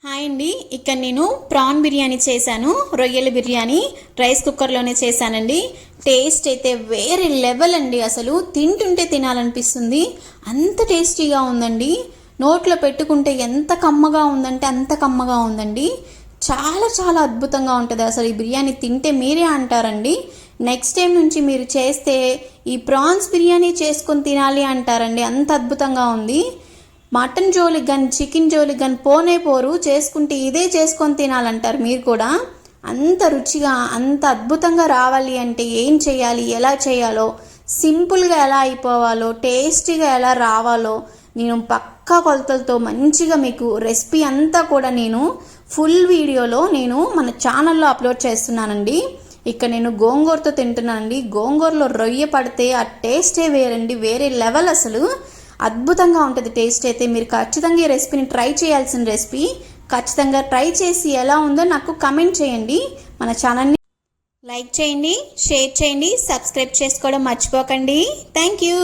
Hi అండి, ఇక్కడ నేను ప్రాన్ బిర్యానీ చేశాను. రొయ్యల బిర్యానీ రైస్ కుక్కర్లోనే చేశానండి. టేస్ట్ అయితే వేరే లెవెల్ అండి. అసలు తింటుంటే తినాలనిపిస్తుంది, అంత టేస్టీగా ఉందండి. నోట్లో పెట్టుకుంటే ఎంత కమ్మగా ఉందంటే అంత కమ్మగా ఉందండి. చాలా చాలా అద్భుతంగా ఉంటుంది. అసలు ఈ బిర్యానీ తింటే మీరే అంటారండి, నెక్స్ట్ టైం నుంచి మీరు చేస్తే ఈ ప్రాన్స్ బిర్యానీ చేసుకొని తినాలి అంటారండి, అంత అద్భుతంగా ఉంది. మటన్ జోలికి కానీ చికెన్ జోలికి కానీ పోనే పోరు, చేసుకుంటే ఇదే చేసుకొని తినాలంటారు మీరు కూడా. అంత రుచిగా అంత అద్భుతంగా రావాలి అంటే ఏం చేయాలి, ఎలా చేయాలో, సింపుల్గా ఎలా అయిపోవాలో, టేస్టీగా ఎలా రావాలో నేను పక్కా కొలతలతో మంచిగా మీకు రెసిపీ అంతా కూడా నేను ఫుల్ వీడియోలో నేను మన ఛానల్లో అప్లోడ్ చేస్తున్నానండి. ఇక్కడ నేను గోంగూరతో తింటున్నానండి. గోంగూరలో రొయ్య పడితే ఆ టేస్టే వేరండి, వేరే లెవెల్. అసలు అద్భుతంగా ఉంటుంది టేస్ట్ అయితే. మీరు ఖచ్చితంగా ఈ రెసిపీని ట్రై చేయాల్సిన రెసిపీ. ఖచ్చితంగా ట్రై చేసి ఎలా ఉందో నాకు కమెంట్ చేయండి. మన ఛానల్ని లైక్ చేయండి, షేర్ చేయండి, సబ్స్క్రైబ్ చేసుకోవడం మర్చిపోకండి. Thank you.